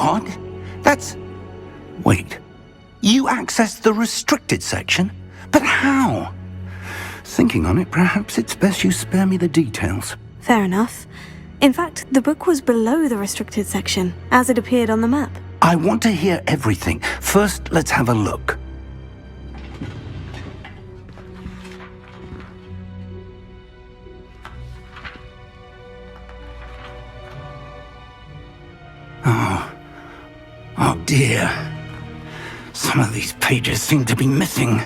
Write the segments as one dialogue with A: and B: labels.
A: What? That's... Wait. You accessed the restricted section? But how? Thinking on it, perhaps it's best you spare me the details.
B: Fair enough. In fact, the book was below the restricted section, as it appeared on the map.
A: I want to hear everything. First, let's have a look. Oh dear. Some of these pages seem to be missing.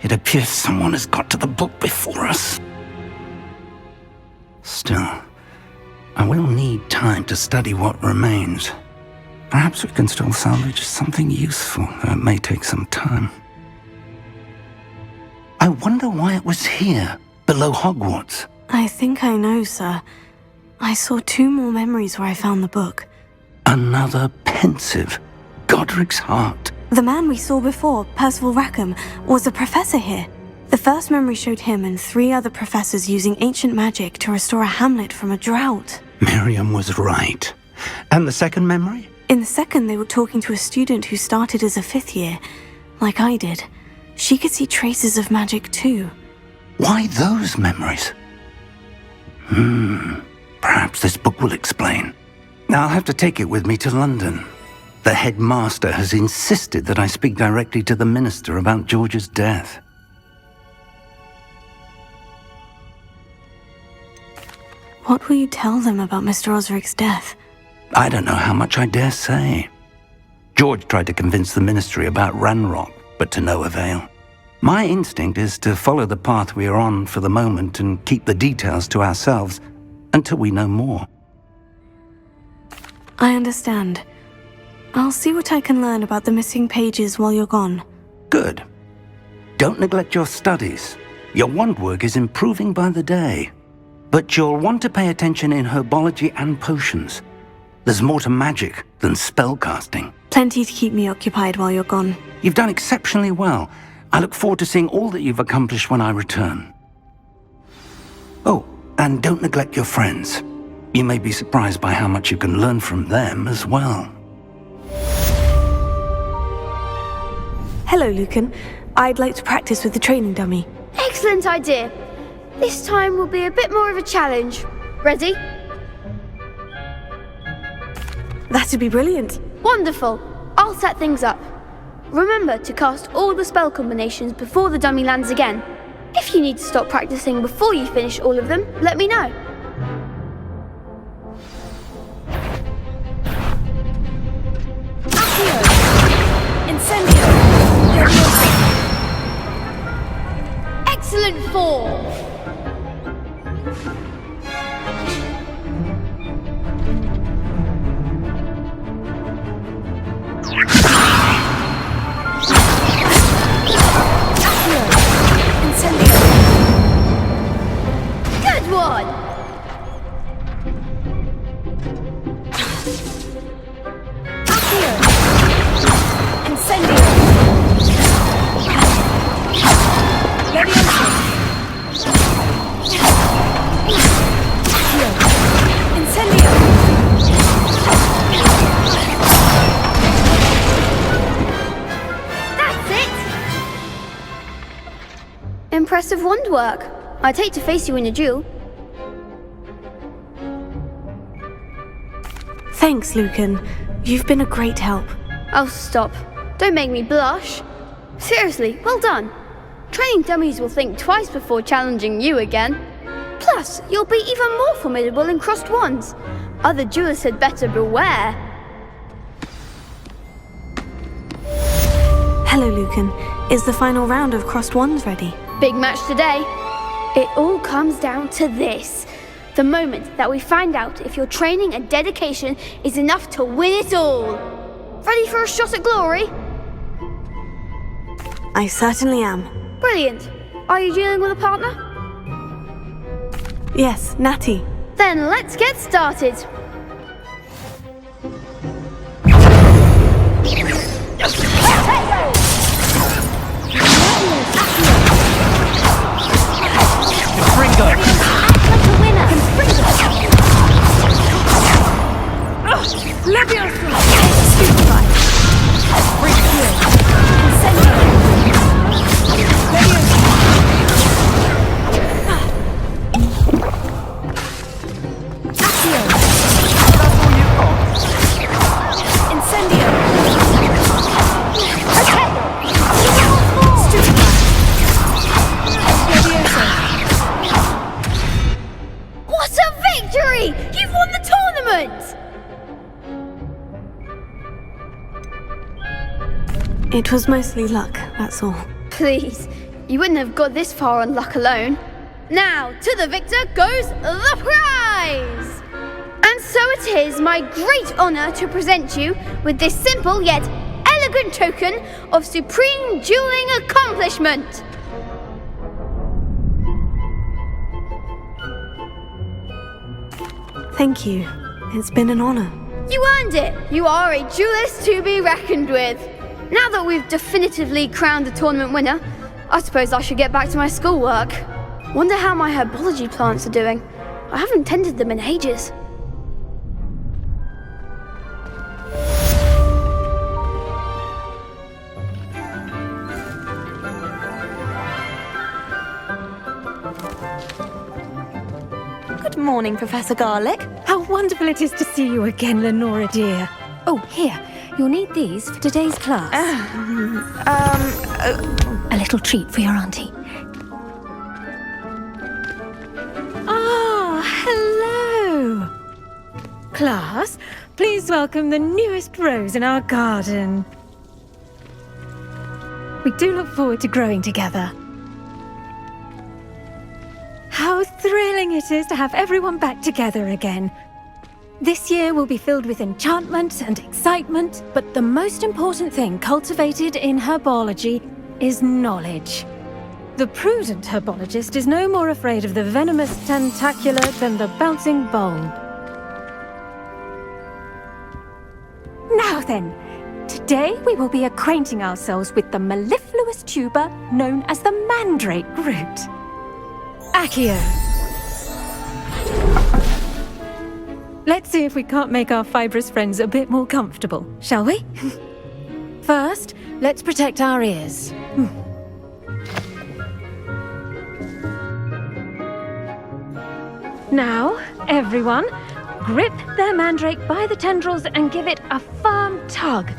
A: It appears someone has got to the book before us. Still, I will need time to study what remains. Perhaps we can still salvage something useful, though it may take some time. I wonder why it was here, below Hogwarts.
B: I think I know, sir. I saw 2 more memories where I found the book.
A: Another pensive. Godric's heart.
B: The man we saw before, Percival Rackham, was a professor here. The first memory showed him and 3 other professors using ancient magic to restore a hamlet from a drought.
A: Miriam was right. And the second memory?
B: In the second, they were talking to a student who started as a 5th year, like I did. She could see traces of magic too.
A: Why those memories? Perhaps this book will explain. I'll have to take it with me to London. The headmaster has insisted that I speak directly to the minister about George's death.
B: What will you tell them about Mr. Osric's death?
A: I don't know how much I dare say. George tried to convince the ministry about Ranrock, but to no avail. My instinct is to follow the path we are on for the moment and keep the details to ourselves until we know more.
B: I understand. I'll see what I can learn about the missing pages while you're gone.
A: Good. Don't neglect your studies. Your wand work is improving by the day. But you'll want to pay attention in herbology and potions. There's more to magic than spellcasting.
B: Plenty to keep me occupied while you're gone.
A: You've done exceptionally well. I look forward to seeing all that you've accomplished when I return. Oh, and don't neglect your friends. You may be surprised by how much you can learn from them as well.
B: Hello, Lucan. I'd like to practice with the training dummy.
C: Excellent idea. This time will be a bit more of a challenge. Ready?
B: That'd be brilliant.
C: Wonderful. I'll set things up. Remember to cast all the spell combinations before the dummy lands again. If you need to stop practicing before you finish all of them, let me know. Excellent form! Good one! Impressive wand work. I'd hate to face you in a duel.
B: Thanks, Lucan. You've been a great help.
C: Oh, stop. Don't make me blush. Seriously, well done. Training dummies will think twice before challenging you again. Plus, you'll be even more formidable in crossed wands. Other duelists had better beware.
B: Hello, Lucan. Is the final round of crossed wands ready?
C: Big match today. It all comes down to this. The moment that we find out if your training and dedication is enough to win it all. Ready for a shot at glory?
B: I certainly am.
C: Brilliant. Are you dealing with a partner?
B: Yes, Natty.
C: Then let's get started. Leviosa! Victory! You've won the tournament!
B: It was mostly luck, that's all.
C: Please, you wouldn't have got this far on luck alone. Now, to the victor goes the prize! And so it is my great honour to present you with this simple yet elegant token of supreme dueling accomplishment.
B: Thank you. It's been an honor.
C: You earned it! You are a duelist to be reckoned with. Now that we've definitively crowned the tournament winner, I suppose I should get back to my schoolwork. Wonder how my herbology plants are doing. I haven't tended them in ages.
D: Good morning, Professor Garlick. How wonderful it is to see you again, Lenora dear. Oh, here. You'll need these for today's class. A little treat for your auntie. Ah, hello. Class, please welcome the newest rose in our garden. We do look forward to growing together. How thrilling it is to have everyone back together again. This year will be filled with enchantment and excitement, but the most important thing cultivated in herbology is knowledge. The prudent herbologist is no more afraid of the venomous tentacula than the bouncing bulb. Now then, today we will be acquainting ourselves with the mellifluous tuber known as the mandrake root. Accio. Let's see if we can't make our fibrous friends a bit more comfortable, shall we? First, let's protect our ears. Now, everyone, grip their mandrake by the tendrils and give it a firm tug.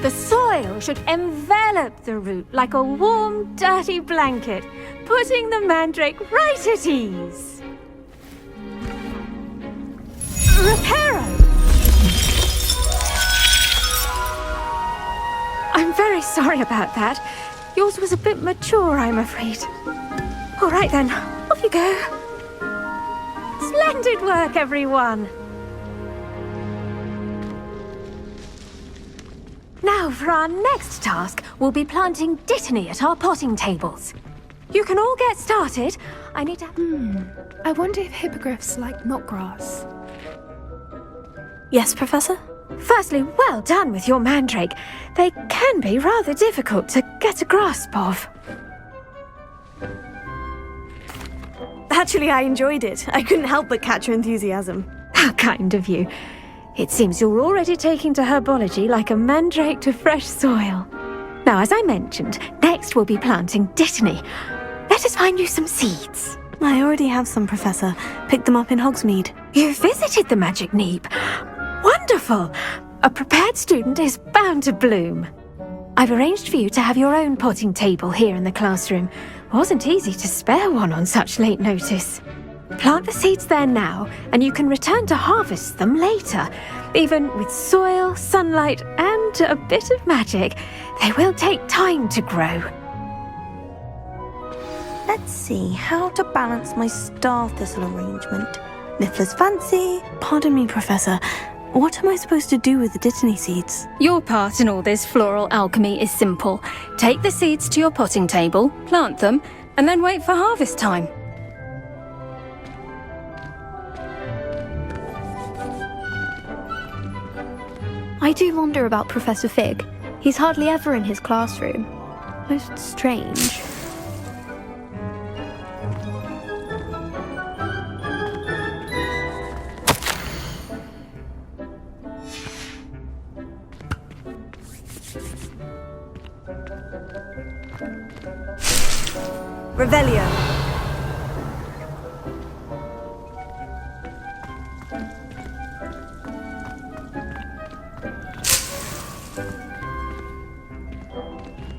D: The soil should envelop the root like a warm, dirty blanket, putting the mandrake right at ease. Reparo! I'm very sorry about that. Yours was a bit mature, I'm afraid. All right then, off you go. Splendid work, everyone. Now, for our next task, we'll be planting dittany at our potting tables. You can all get started. I need to...
E: I wonder if hippogriffs like knotgrass.
B: Yes, Professor?
D: Firstly, well done with your mandrake. They can be rather difficult to get a grasp of.
B: Actually, I enjoyed it. I couldn't help but catch your enthusiasm.
D: How kind of you. It seems you're already taking to herbology like a mandrake to fresh soil. Now, as I mentioned, next we'll be planting dittany. Let us find you some seeds.
B: I already have some, Professor. Picked them up in Hogsmeade.
D: You visited the Magic Neep. Wonderful! A prepared student is bound to bloom. I've arranged for you to have your own potting table here in the classroom. Wasn't easy to spare one on such late notice. Plant the seeds there now, and you can return to harvest them later. Even with soil, sunlight, and a bit of magic, they will take time to grow.
F: Let's see how to balance my star thistle arrangement. Niffler's fancy.
B: Pardon me, Professor. What am I supposed to do with the dittany seeds?
D: Your part in all this floral alchemy is simple. Take the seeds to your potting table, plant them, and then wait for harvest time.
G: I do wonder about Professor Fig. He's hardly ever in his classroom. Most strange.
F: Revelio.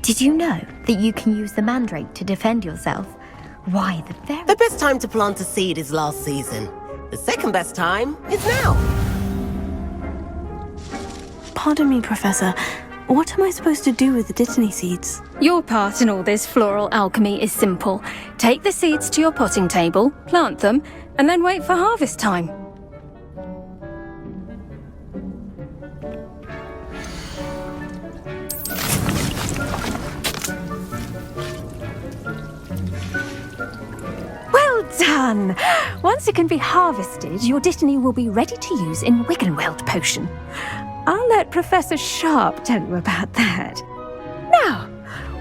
G: Did you know that you can use the mandrake to defend yourself? Why,
H: The best time to plant a seed is last season. The second best time is now.
B: Pardon me, Professor. What am I supposed to do with the dittany seeds?
I: Your part in all this floral alchemy is simple. Take the seeds to your potting table, plant them, and then wait for harvest time.
D: Well done! Once it can be harvested, your dittany will be ready to use in Wiggenweld potion. I'll let Professor Sharp tell you about that. Now,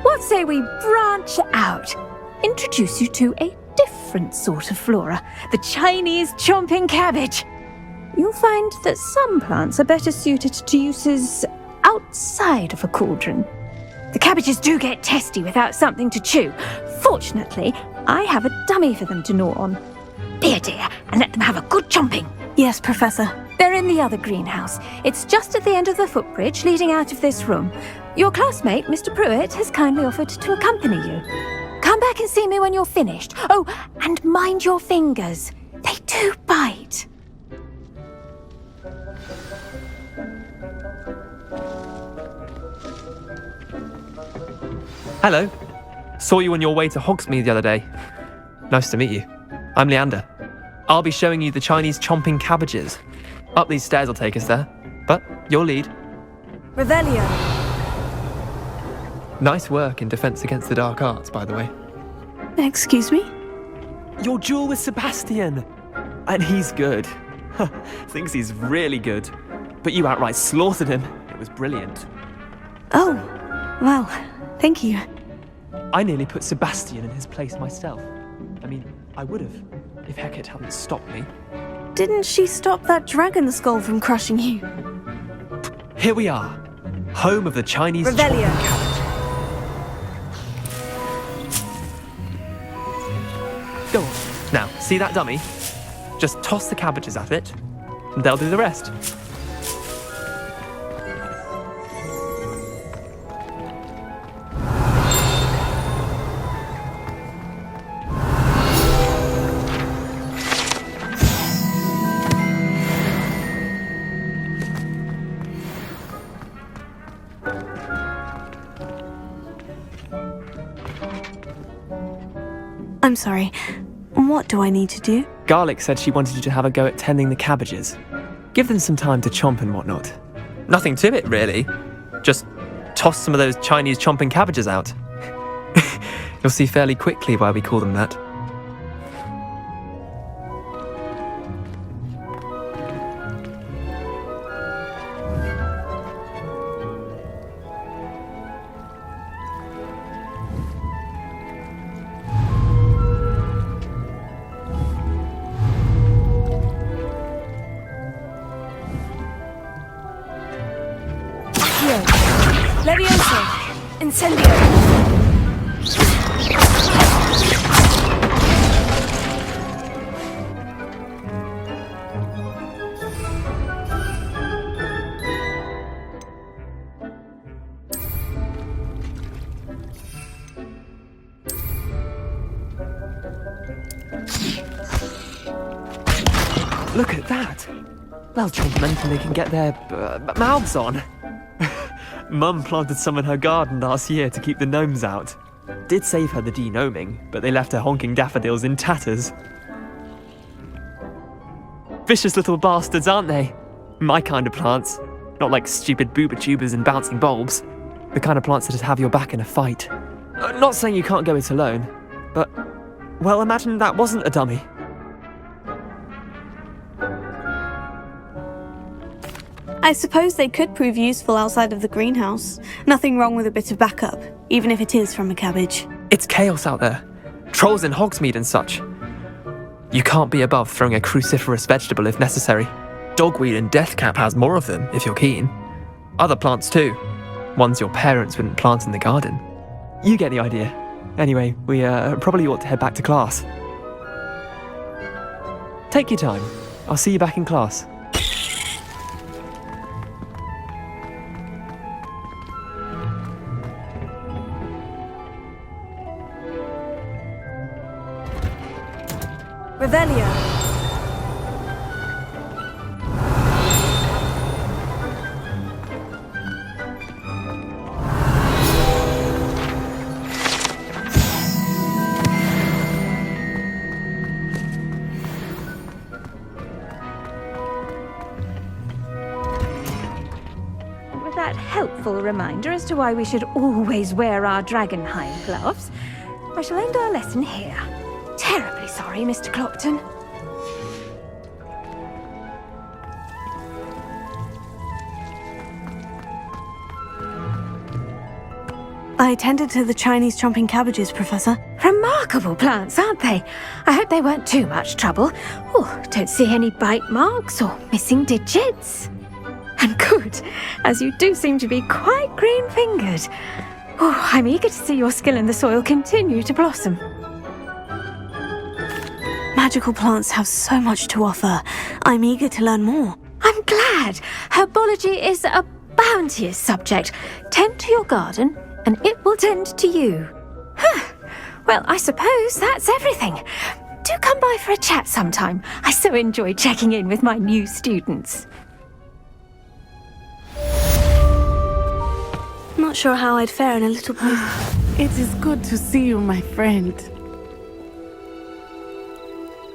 D: what say we branch out? Introduce you to a different sort of flora, the Chinese chomping cabbage. You'll find that some plants are better suited to uses outside of a cauldron. The cabbages do get testy without something to chew. Fortunately, I have a dummy for them to gnaw on. Be a dear and let them have a good chomping.
B: Yes, Professor.
D: They're in the other greenhouse. It's just at the end of the footbridge leading out of this room. Your classmate, Mr. Pruitt, has kindly offered to accompany you. Come back and see me when you're finished. Oh, and mind your fingers. They do bite.
J: Hello. Saw you on your way to Hogsmeade the other day. Nice to meet you. I'm Leander. I'll be showing you the Chinese chomping cabbages. Up these stairs will take us there, but your lead.
F: Revelio.
J: Nice work in Defense Against the Dark Arts, by the way.
B: Excuse me?
J: Your duel with Sebastian! And he's good. Thinks he's really good. But you outright slaughtered him. It was brilliant.
B: Oh, well, thank you.
J: I nearly put Sebastian in his place myself. I mean, I would have, if Hecate hadn't stopped me.
B: Didn't she stop that dragon skull from crushing you?
J: Here we are, home of the Chinese
F: Revelio.
J: chomping cabbage. Go on. Now, see that dummy? Just toss the cabbages at it, and they'll do the rest.
B: I'm sorry. What do I need to do?
J: Garlic said she wanted you to have a go at tending the cabbages. Give them some time to chomp and whatnot. Nothing to it, really. Just toss some of those Chinese chomping cabbages out. You'll see fairly quickly why we call them that.
F: Levioso. Incendio.
J: Look at that! They'll chomp men until they can get their mouths on. Mum planted some in her garden last year to keep the gnomes out. Did save her the de-gnoming, but they left her honking daffodils in tatters. Vicious little bastards, aren't they? My kind of plants. Not like stupid booba-tubers and bouncing bulbs. The kind of plants that'd have your back in a fight. Not saying you can't go it alone, but, well, imagine that wasn't a dummy.
B: I suppose they could prove useful outside of the greenhouse. Nothing wrong with a bit of backup, even if it is from a cabbage.
J: It's chaos out there. Trolls in Hogsmeade and such. You can't be above throwing a cruciferous vegetable if necessary. Dogweed and deathcap has more of them, if you're keen. Other plants too. Ones your parents wouldn't plant in the garden. You get the idea. Anyway, we probably ought to head back to class. Take your time. I'll see you back in class.
B: Revelio.
D: With that helpful reminder as to why we should always wear our dragonhide gloves, I shall end our lesson here. Terribly sorry, Mr. Clopton.
B: I tended to the Chinese chomping cabbages, Professor.
D: Remarkable plants, aren't they? I hope they weren't too much trouble. Oh, don't see any bite marks or missing digits. And good, as you do seem to be quite green-fingered. Oh, I'm eager to see your skill in the soil continue to blossom.
B: Magical plants have so much to offer. I'm eager to learn more.
D: I'm glad. Herbelogy is a bounteous subject. Tend to your garden, and it will tend to you. Well, I suppose that's everything. Do come by for a chat sometime. I so enjoy checking in with my new students.
B: Not sure how I'd fare in a little place.
K: It is good to see you, my friend.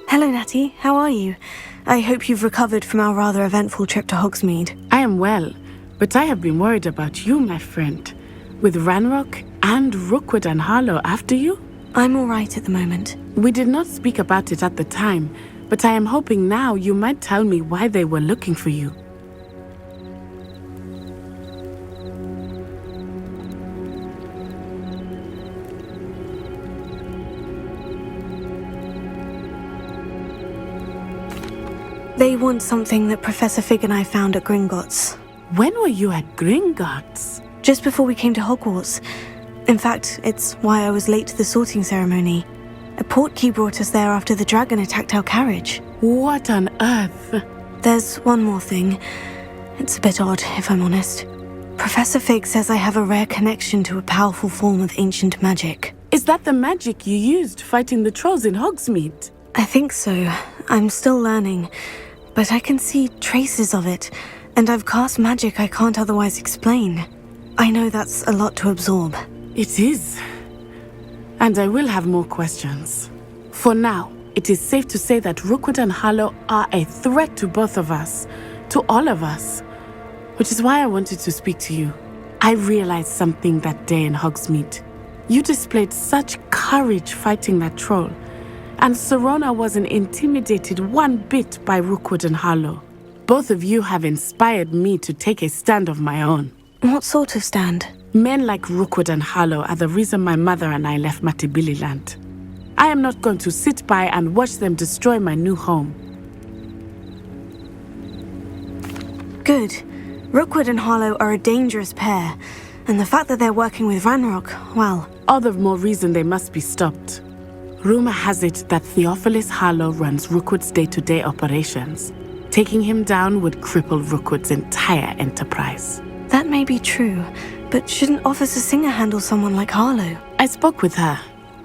B: Hello, Natty. How are you? I hope you've recovered from our rather eventful trip to Hogsmeade.
K: I am well, but I have been worried about you, my friend. With Ranrock and Rookwood and Harlow after you?
B: I'm all right at the moment.
K: We did not speak about it at the time, but I am hoping now you might tell me why they were looking for you.
B: They want something that Professor Fig and I found at Gringotts.
K: When were you at Gringotts?
B: Just before we came to Hogwarts. In fact, it's why I was late to the sorting ceremony. A portkey brought us there after the dragon attacked our carriage.
K: What on earth?
B: There's one more thing. It's a bit odd, if I'm honest. Professor Fig says I have a rare connection to a powerful form of ancient magic.
K: Is that the magic you used fighting the trolls in Hogsmeade?
B: I think so. I'm still learning. But I can see traces of it, and I've cast magic I can't otherwise explain. I know that's a lot to absorb.
K: It is. And I will have more questions. For now, it is safe to say that Rookwood and Harlow are a threat to both of us, to all of us. Which is why I wanted to speak to you. I realized something that day in Hogsmeade. You displayed such courage fighting that troll. And Serona wasn't intimidated one bit by Rookwood and Harlow. Both of you have inspired me to take a stand of my own.
B: What sort of stand?
K: Men like Rookwood and Harlow are the reason my mother and I left Matabeleland. I am not going to sit by and watch them destroy my new home.
B: Good. Rookwood and Harlow are a dangerous pair. And the fact that they're working with Ranrock, well...
K: all the more reason they must be stopped. Rumor has it that Theophilus Harlow runs Rookwood's day-to-day operations. Taking him down would cripple Rookwood's entire enterprise.
B: That may be true, but shouldn't Officer Singer handle someone like Harlow?
K: I spoke with her.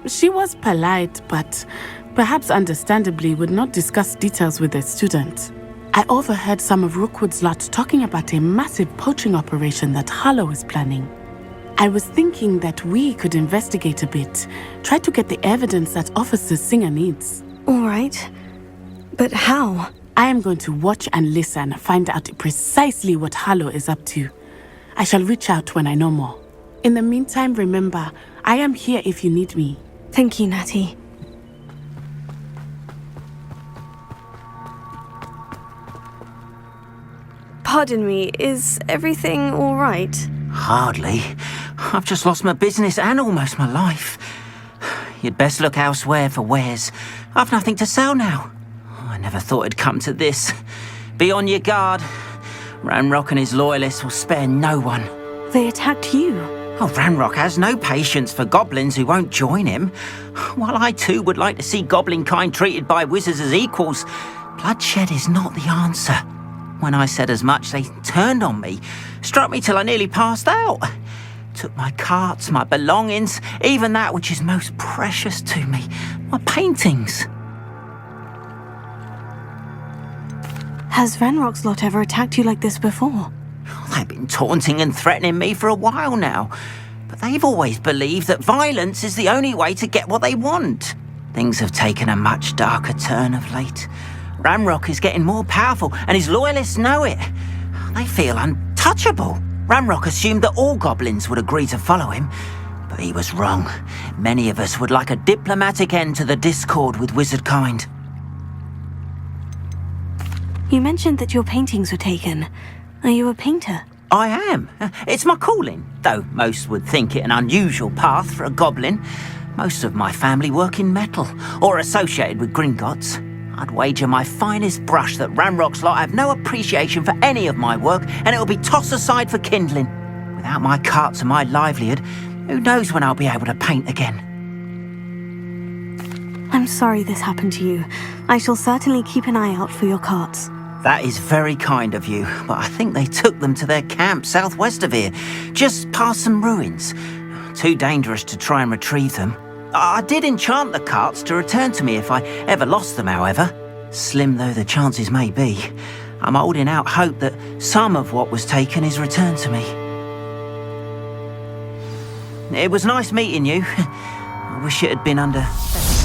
K: She was polite, but perhaps understandably would not discuss details with a student. I overheard some of Rookwood's lot talking about a massive poaching operation that Harlow is planning. I was thinking that we could investigate a bit, try to get the evidence that Officer Singer needs.
B: All right. But how?
K: I am going to watch and listen, find out precisely what Harlow is up to. I shall reach out when I know more. In the meantime, remember, I am here if you need me.
B: Thank you, Natty. Pardon me, is everything all right?
L: Hardly. I've just lost my business and almost my life. You'd best look elsewhere for wares. I've nothing to sell now. I never thought it'd come to this. Be on your guard. Ranrock and his loyalists will spare no one.
B: They attacked you?
L: Oh, Ranrock has no patience for goblins who won't join him. While I too would like to see Goblin Kind treated by wizards as equals, bloodshed is not the answer. When I said as much, they turned on me, struck me till I nearly passed out. Took my carts, my belongings, even that which is most precious to me, my paintings.
B: Has Ranrock's lot ever attacked you like this before?
L: They've been taunting and threatening me for a while now, but they've always believed that violence is the only way to get what they want. Things have taken a much darker turn of late. Ranrock is getting more powerful, and his loyalists know it. They feel untouchable. Ranrock assumed that all goblins would agree to follow him, but he was wrong. Many of us would like a diplomatic end to the discord with wizard kind.
B: You mentioned that your paintings were taken. Are you a painter?
L: I am. It's my calling, though most would think it an unusual path for a goblin. Most of my family work in metal, or associated with Gringotts. I'd wager my finest brush that Ranrock's lot have no appreciation for any of my work, and it'll be tossed aside for kindling. Without my carts and my livelihood, who knows when I'll be able to paint again.
B: I'm sorry this happened to you. I shall certainly keep an eye out for your carts.
L: That is very kind of you, but I think they took them to their camp southwest of here, just past some ruins. Too dangerous to try and retrieve them. I did enchant the carts to return to me if I ever lost them, however. Slim though the chances may be, I'm holding out hope that some of what was taken is returned to me. It was nice meeting you. I wish it had been under better